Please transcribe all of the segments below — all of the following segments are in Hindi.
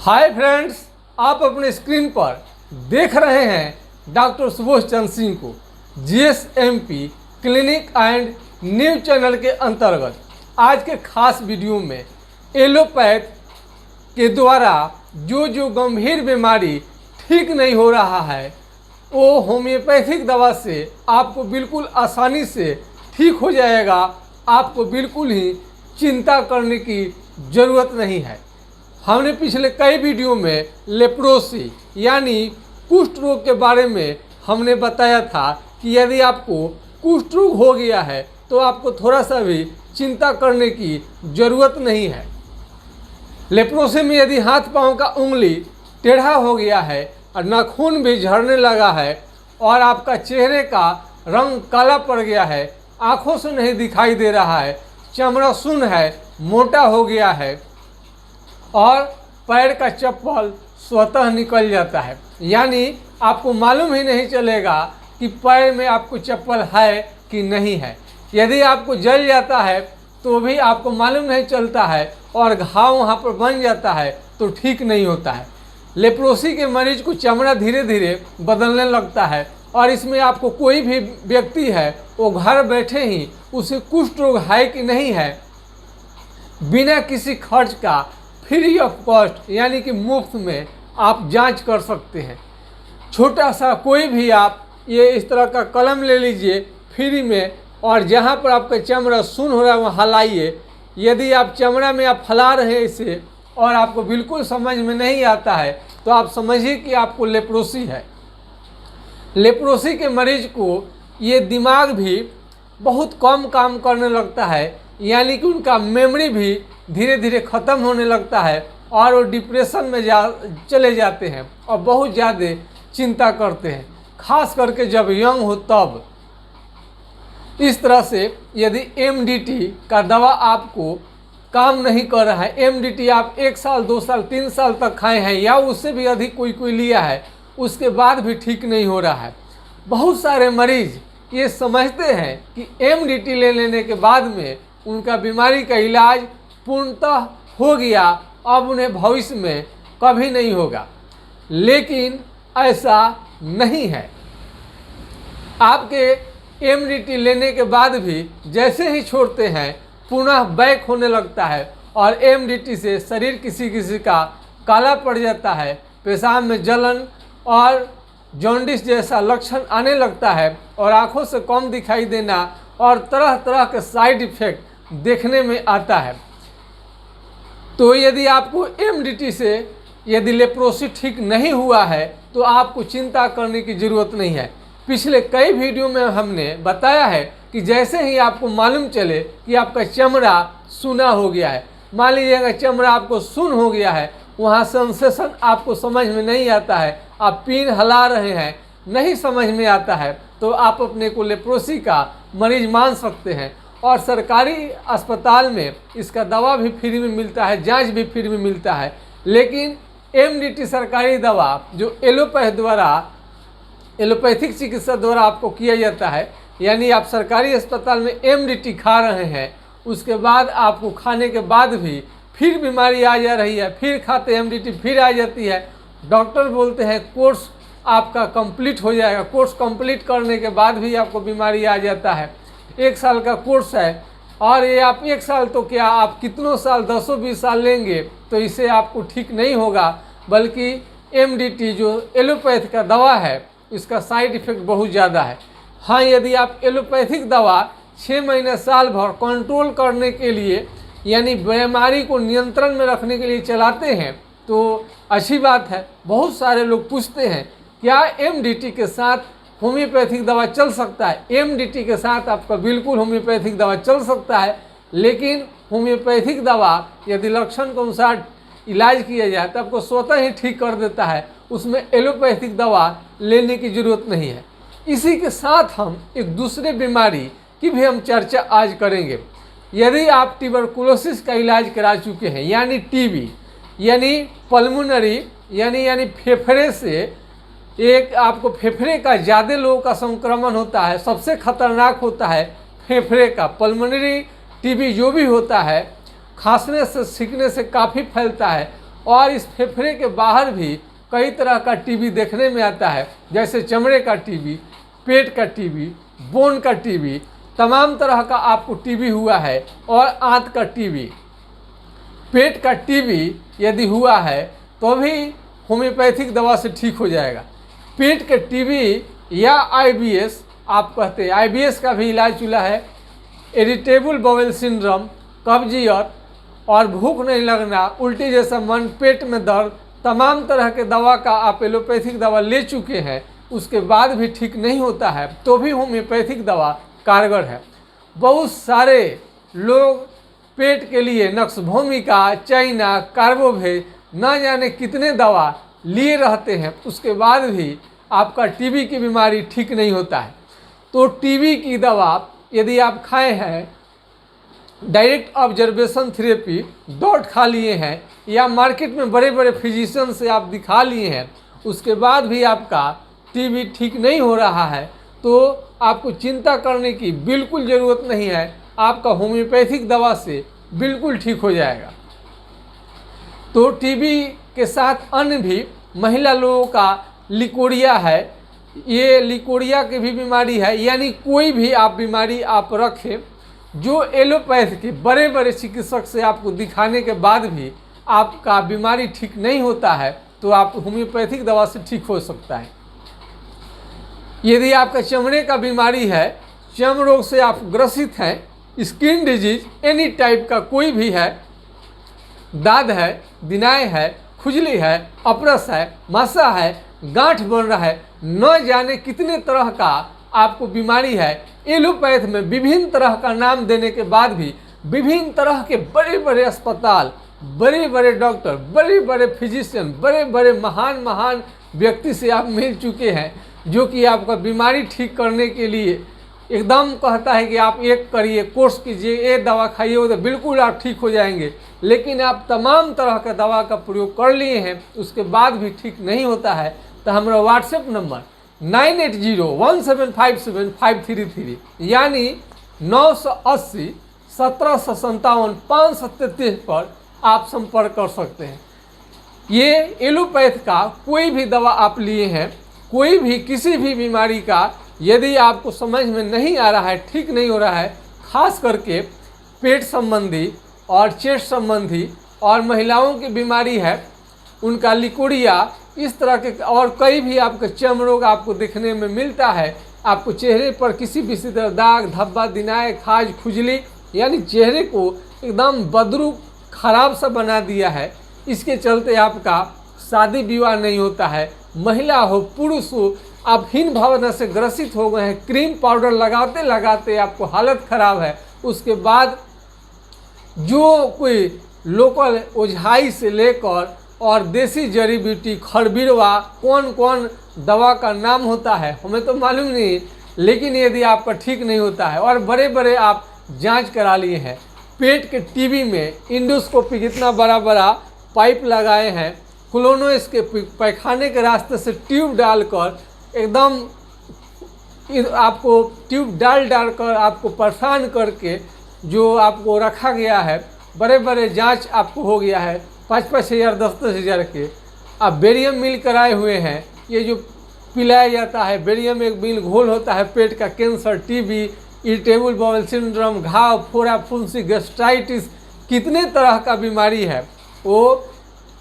हाय फ्रेंड्स, आप अपने स्क्रीन पर देख रहे हैं डॉक्टर सुबोध चंद्र सिंह को जीएसएमपी क्लिनिक एंड न्यूज चैनल के अंतर्गत। आज के खास वीडियो में एलोपैथ के द्वारा जो गंभीर बीमारी ठीक नहीं हो रहा है वो होम्योपैथिक दवा से आपको बिल्कुल आसानी से ठीक हो जाएगा। आपको बिल्कुल ही चिंता करने की ज़रूरत नहीं है। हमने पिछले कई वीडियो में लेप्रोसी यानी कुष्ठ रोग के बारे में हमने बताया था कि यदि आपको कुष्ठ रोग हो गया है तो आपको थोड़ा सा भी चिंता करने की ज़रूरत नहीं है। लेप्रोसी में यदि हाथ पांव का उंगली टेढ़ा हो गया है और नाखून भी झड़ने लगा है और आपका चेहरे का रंग काला पड़ गया है, आँखों से नहीं दिखाई दे रहा है, चमड़ा सुन्न है, मोटा हो गया है और पैर का चप्पल स्वतः निकल जाता है, यानी आपको मालूम ही नहीं चलेगा कि पैर में आपको चप्पल है कि नहीं है। यदि आपको जल जाता है तो भी आपको मालूम नहीं चलता है और घाव वहाँ पर बन जाता है तो ठीक नहीं होता है। लेप्रोसी के मरीज को चमड़ा धीरे धीरे बदलने लगता है और इसमें आपको कोई भी व्यक्ति है वो घर बैठे ही उसे कुष्ठ रोग है कि नहीं है बिना किसी खर्च का फ्री ऑफ कॉस्ट यानी कि मुफ्त में आप जांच कर सकते हैं। छोटा सा कोई भी आप ये इस तरह का कलम ले लीजिए फ्री में और जहाँ पर आपका चमड़ा सुन्न हो रहा है वहाँ हलाइए। यदि आप चमड़ा में आप फैला रहे हैं इसे और आपको बिल्कुल समझ में नहीं आता है तो आप समझिए कि आपको लेप्रोसी है। लेप्रोसी के मरीज को ये दिमाग भी बहुत कम काम करने लगता है, यानी कि उनका मेमोरी भी धीरे धीरे ख़त्म होने लगता है और वो डिप्रेशन में चले जाते हैं और बहुत ज़्यादा चिंता करते हैं, खास करके जब यंग हो तब। इस तरह से यदि एमडीटी का दवा आपको काम नहीं कर रहा है, एमडीटी आप 1 साल 2 साल 3 साल तक खाए हैं या उससे भी अधिक कोई लिया है, उसके बाद भी ठीक नहीं हो रहा है। बहुत सारे मरीज ये समझते हैं कि एमडीटी ले लेने के बाद में उनका बीमारी का इलाज पूर्णतः हो गया, अब उन्हें भविष्य में कभी नहीं होगा, लेकिन ऐसा नहीं है। आपके एमडीटी लेने के बाद भी जैसे ही छोड़ते हैं पुनः बैक होने लगता है और एमडीटी से शरीर किसी का काला पड़ जाता है, पेशाब में जलन और जॉन्डिस जैसा लक्षण आने लगता है और आँखों से कम दिखाई देना और तरह तरह के साइड इफ़ेक्ट देखने में आता है। तो यदि आपको एमडीटी से यदि लेप्रोसी ठीक नहीं हुआ है तो आपको चिंता करने की ज़रूरत नहीं है। पिछले कई वीडियो में हमने बताया है कि जैसे ही आपको मालूम चले कि आपका चमड़ा सूना हो गया है, मान लीजिएगा चमड़ा आपको सुन्न हो गया है, वहाँ सेंसेशन आपको समझ में नहीं आता है, आप पीन हिला रहे हैं, नहीं समझ में आता है, तो आप अपने को लेप्रोसी का मरीज मान सकते हैं। और सरकारी अस्पताल में इसका दवा भी फ्री में मिलता है, जांच भी फ्री में मिलता है। लेकिन एमडीटी सरकारी दवा जो एलोपैथिक चिकित्सा द्वारा आपको किया जाता है, यानी आप सरकारी अस्पताल में एमडीटी खा रहे हैं, उसके बाद आपको खाने के बाद भी फिर बीमारी आ जा रही है, फिर खाते एमडीटी फिर आ जाती है। डॉक्टर बोलते हैं कोर्स आपका कंप्लीट हो जाएगा, कोर्स कंप्लीट करने के बाद भी आपको बीमारी आ जाता है। 1 साल का कोर्स है और ये आप 1 साल तो क्या आप कितनों साल 10-20 साल लेंगे तो इससे आपको ठीक नहीं होगा, बल्कि एमडीटी जो एलोपैथ का दवा है इसका साइड इफ़ेक्ट बहुत ज़्यादा है। हाँ, यदि आप एलोपैथिक दवा 6 महीने साल भर कंट्रोल करने के लिए यानी बीमारी को नियंत्रण में रखने के लिए चलाते हैं तो अच्छी बात है। बहुत सारे लोग पूछते हैं क्या एमडीटी के साथ होम्योपैथिक दवा चल सकता है? एमडीटी के साथ आपका बिल्कुल होम्योपैथिक दवा चल सकता है, लेकिन होम्योपैथिक दवा यदि लक्षण के अनुसार इलाज किया जाए तो आपको स्वतः ही ठीक कर देता है, उसमें एलोपैथिक दवा लेने की ज़रूरत नहीं है। इसी के साथ हम एक दूसरे बीमारी की भी हम चर्चा आज करेंगे। यदि आप ट्यूबरकुलोसिस का इलाज करा चुके हैं यानी टीबी यानी पल्मोनरी यानी फेफड़े से एक आपको फेफड़े का ज़्यादा लोगों का संक्रमण होता है, सबसे खतरनाक होता है फेफड़े का। पल्मोनरी टीबी जो भी होता है खांसने से छींकने से काफ़ी फैलता है और इस फेफड़े के बाहर भी कई तरह का टीबी देखने में आता है, जैसे चमड़े का टीबी, पेट का टीबी, बोन का टीबी, तमाम तरह का आपको टीबी हुआ है। और आंत का टीबी, पेट का टीबी यदि हुआ है तो भी होम्योपैथिक दवा से ठीक हो जाएगा। पेट के टीबी या आईबीएस आप कहते हैं, आईबीएस का भी इलाज चूल्हा है। इरिटेबल बाउल सिंड्रोम, कब्जियत और भूख नहीं लगना, उल्टी जैसा मन, पेट में दर्द, तमाम तरह के दवा का आप एलोपैथिक दवा ले चुके हैं, उसके बाद भी ठीक नहीं होता है तो भी होम्योपैथिक दवा कारगर है। बहुत सारे लोग पेट के लिए नक्सभूमिका, चाइना, कार्बोवेट, न जाने कितने दवा लिए रहते हैं, उसके बाद भी आपका टीबी की बीमारी ठीक नहीं होता है। तो टीबी की दवा यदि आप खाए हैं, डायरेक्ट ऑब्जर्वेशन थेरेपी डॉट खा लिए हैं, या मार्केट में बड़े बड़े फिजिशियन से आप दिखा लिए हैं, उसके बाद भी आपका टीबी ठीक नहीं हो रहा है, तो आपको चिंता करने की बिल्कुल ज़रूरत नहीं है। आपका होम्योपैथिक दवा से बिल्कुल ठीक हो जाएगा। तो टीबी के साथ अन्य भी महिला लोगों का लिकोरिया है, ये लिकोरिया की भी बीमारी है। यानी कोई भी आप बीमारी आप रखें जो एलोपैथ के बड़े बड़े चिकित्सक से आपको दिखाने के बाद भी आपका बीमारी ठीक नहीं होता है, तो आप होम्योपैथिक दवा से ठीक हो सकता है। यदि आपका चमड़े का बीमारी है, चर्म रोग से आप ग्रसित हैं, स्किन डिजीज एनी टाइप का कोई भी है, दाद है, दिनाय है, खुजली है, अपरस है, मसा है, गांठ बन रहा है, न जाने कितने तरह का आपको बीमारी है, एलोपैथ में विभिन्न तरह का नाम देने के बाद भी विभिन्न तरह के बड़े बड़े अस्पताल, बड़े बड़े डॉक्टर, बड़े बड़े फिजिशियन, बड़े बड़े महान महान व्यक्ति से आप मिल चुके हैं, जो कि आपका बीमारी ठीक करने के लिए एकदम कहता है कि आप एक करिए, कोर्स कीजिए, ये दवा खाइए, तो बिल्कुल आप ठीक हो जाएंगे। लेकिन आप तमाम तरह का दवा का प्रयोग कर लिए हैं, उसके बाद भी ठीक नहीं होता है, तो हमारा व्हाट्सएप नंबर 9801757533 यानी 980 1757 533 पर आप संपर्क कर सकते हैं। ये एलोपैथ का कोई भी दवा आप लिए हैं, कोई भी किसी भी बीमारी का यदि आपको समझ में नहीं आ रहा है, ठीक नहीं हो रहा है, खास करके पेट संबंधी और चेस्ट संबंधी और महिलाओं की बीमारी है, उनका लिकोरिया, इस तरह के और कई भी आपके चर्म रोग आपको देखने में मिलता है, आपको चेहरे पर किसी भी तरह दाग, धब्बा, दिनाय, खाज, खुजली, यानी चेहरे को एकदम बदरू खराब सा बना दिया है, इसके चलते आपका शादी विवाह नहीं होता है, महिला हो पुरुष हो, आप हीन भावना से ग्रसित हो गए हैं, क्रीम पाउडर लगाते लगाते आपको हालत ख़राब है, उसके बाद जो कोई लोकल ओझाई से लेकर और देसी जड़ी बूटी, खरबिरवा, कौन कौन दवा का नाम होता है हमें तो मालूम नहीं, लेकिन यदि आपका ठीक नहीं होता है और बड़े बड़े आप जांच करा लिए हैं, पेट के टीबी में इंडोस्कोपी जितना बड़ा बड़ा पाइप लगाए हैं, कोलोनोस्कोपी पैखाने के रास्ते से ट्यूब डालकर एकदम आपको ट्यूब डाल कर आपको परेशान करके जो आपको रखा गया है, बड़े बड़े जांच आपको हो गया है 5-5 हज़ार 10-10 हज़ार के। आप बेरियम मिल कराए हुए हैं, ये जो पिलाया जाता है, बेरियम एक मिल घोल होता है पेट का, cancer, TB, irritable bowel syndrome, घाव, फोड़ा, फुंसी, गैस्ट्राइटिस, कितने तरह का बीमारी है, वो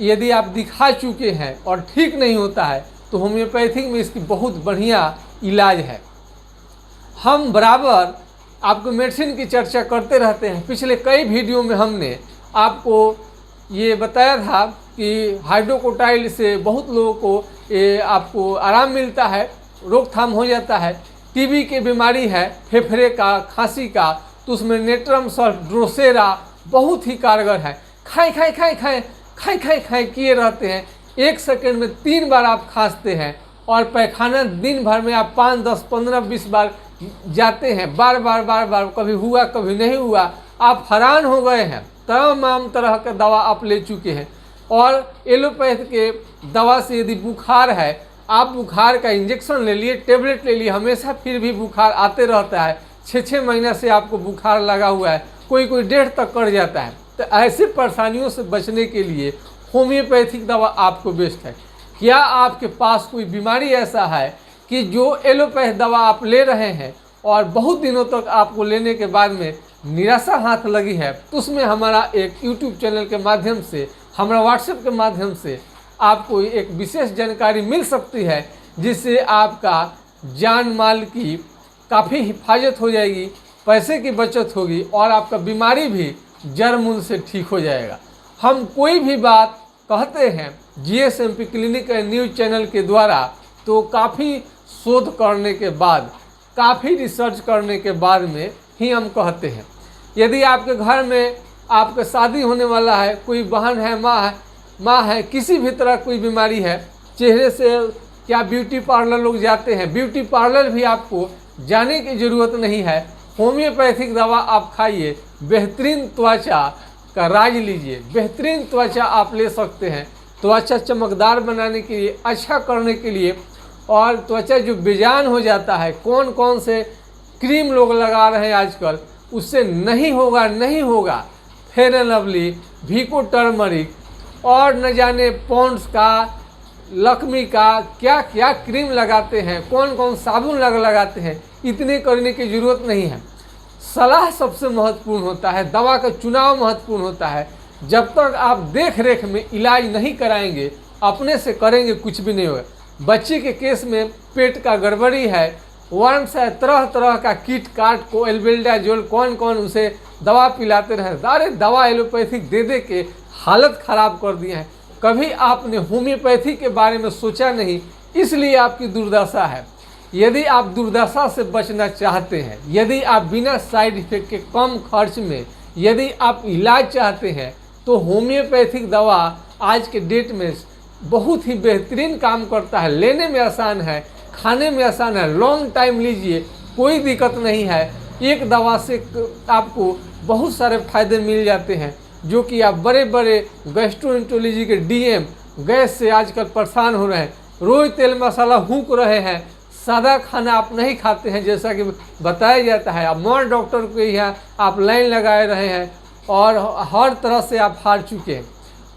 यदि आप दिखा चुके हैं और ठीक नहीं होता है, तो होम्योपैथिक में इसकी बहुत बढ़िया इलाज है। हम बराबर आपको मेडिसिन की चर्चा करते रहते हैं। पिछले कई वीडियो में हमने आपको ये बताया था कि हाइड्रोकोटाइल से बहुत लोगों को ये आपको आराम मिलता है, रोकथाम हो जाता है। टीबी की बीमारी है, फेफड़े का, खांसी का, तो उसमें नेट्रम सल्फ, ड्रोसेरा बहुत ही कारगर है। खाएं खाएं खाएं खाएं खाएं खाएं खाएं किए रहते हैं, 1 सेकंड में 3 बार आप खांसते हैं और पैखाना दिन भर में आप 5, 10, 15, 20 बार जाते हैं, बार बार, कभी हुआ कभी नहीं हुआ, आप हैरान हो गए हैं। तमाम तरह का दवा आप ले चुके हैं और एलोपैथ के दवा से यदि बुखार है, आप बुखार का इंजेक्शन ले लिए, टेबलेट ले लिए, हमेशा फिर भी बुखार आते रहता है, 6-6 महीना से आपको बुखार लगा हुआ है, कोई 1.5 तक कर जाता है। तो ऐसे परेशानियों से बचने के लिए होम्योपैथिक दवा आपको बेस्ट है। क्या आपके पास कोई बीमारी ऐसा है कि जो एलोपैथ दवा आप ले रहे हैं और बहुत दिनों तक आपको लेने के बाद में निराशा हाथ लगी है, तो उसमें हमारा एक यूट्यूब चैनल के माध्यम से, हमारा व्हाट्सएप के माध्यम से आपको एक विशेष जानकारी मिल सकती है, जिससे आपका जान माल की काफ़ी हिफाजत हो जाएगी, पैसे की बचत होगी और आपका बीमारी भी जड़ मूल से ठीक हो जाएगा। हम कोई भी बात कहते हैं जीएसएमपी क्लिनिक एंड न्यूज़ चैनल के द्वारा तो काफ़ी शोध करने के बाद, काफ़ी रिसर्च करने के बाद में ही हम कहते हैं। यदि आपके घर में आपका शादी होने वाला है, कोई बहन है, माँ है, किसी भी तरह कोई बीमारी है, चेहरे से क्या ब्यूटी पार्लर लोग जाते हैं, ब्यूटी पार्लर भी आपको जाने की ज़रूरत नहीं है। होम्योपैथिक दवा आप खाइए, बेहतरीन त्वचा का राज लीजिए, बेहतरीन त्वचा आप ले सकते हैं। त्वचा चमकदार बनाने के लिए, अच्छा करने के लिए, और त्वचा जो बेजान हो जाता है, कौन कौन से क्रीम लोग लगा रहे हैं आजकल, उससे नहीं होगा। Fair and lovely, Vicco turmeric और न जाने पॉन्ड्स का, लक्ष्मी का क्या क्या क्रीम लगाते हैं, कौन कौन साबुन लगाते हैं, इतने करने की ज़रूरत नहीं है। सलाह सबसे महत्वपूर्ण होता है, दवा का चुनाव महत्वपूर्ण होता है। जब तक आप देख रेख में इलाज नहीं कराएंगे, अपने से करेंगे, कुछ भी नहीं होगा। बच्चे के केस में पेट का गड़बड़ी है, वर्म्स है, तरह तरह का कीट काट को एल्बेंडाजोल कौन उसे दवा पिलाते रहे। अरे दवा एलोपैथिक दे के हालत ख़राब कर दिए हैं। कभी आपने होम्योपैथी के बारे में सोचा नहीं, इसलिए आपकी दुर्दशा है। यदि आप दुर्दशा से बचना चाहते हैं, यदि आप बिना साइड इफेक्ट के कम खर्च में यदि आप इलाज चाहते हैं, तो होम्योपैथिक दवा आज के डेट में बहुत ही बेहतरीन काम करता है। लेने में आसान है, खाने में आसान है, लॉन्ग टाइम लीजिए, कोई दिक्कत नहीं है। एक दवा से आपको बहुत सारे फायदे मिल जाते हैं, जो कि आप बड़े बड़े गैस्ट्रोएंटरोलॉजी के डीएम गैस से आजकल परेशान हो रहे हैं, रोज तेल मसाला फूंक रहे हैं, सादा खाना आप नहीं खाते हैं जैसा कि बताया जाता है। अब मोर डॉक्टर के यहाँ आप लाइन लगाए रहे हैं और हर तरह से आप हार चुके हैं।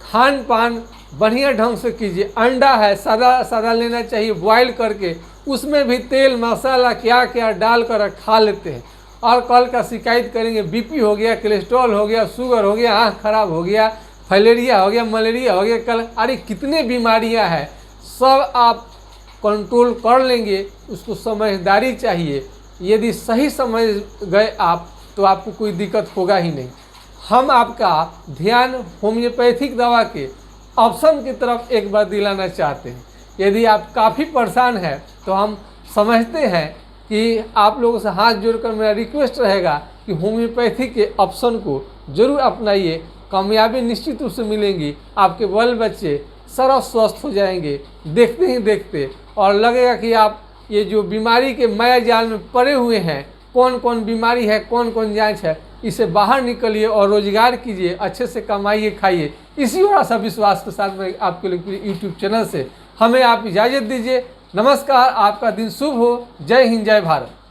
खान पान बढ़िया ढंग से कीजिए। अंडा है, सादा लेना चाहिए, बॉयल करके, उसमें भी तेल मसाला क्या क्या डाल कर खा लेते हैं और कल का शिकायत करेंगे। बीपी हो गया, कोलेस्ट्रॉल हो गया, शुगर हो गया, आँख खराब हो गया, फाइलेरिया हो गया, मलेरिया हो गया, कल अरे कितने बीमारियां हैं, सब आप कंट्रोल कर लेंगे। उसको समझदारी चाहिए। यदि सही समझ गए आप, तो आपको कोई दिक्कत होगा ही नहीं। हम आपका ध्यान होम्योपैथिक दवा के ऑप्शन की तरफ एक बार दिलाना चाहते हैं। यदि आप काफ़ी परेशान हैं, तो हम समझते हैं कि आप लोगों से हाथ जोड़कर मेरा रिक्वेस्ट रहेगा कि होम्योपैथी के ऑप्शन को ज़रूर अपनाइए। कामयाबी निश्चित रूप से मिलेंगी। आपके बाल बच्चे सर्व स्वस्थ हो जाएंगे देखते ही देखते, और लगेगा कि आप ये जो बीमारी के माया जाल में पड़े हुए हैं, कौन कौन बीमारी है, कौन कौन जांच है, इसे बाहर निकलिए और रोजगार कीजिए, अच्छे से कमाइए, खाइए। इसी और आशा विश्वास के साथ मैं आपके लिए यूट्यूब चैनल से हमें आप इजाज़त दीजिए। नमस्कार, आपका दिन शुभ हो। जय हिंद, जय भारत।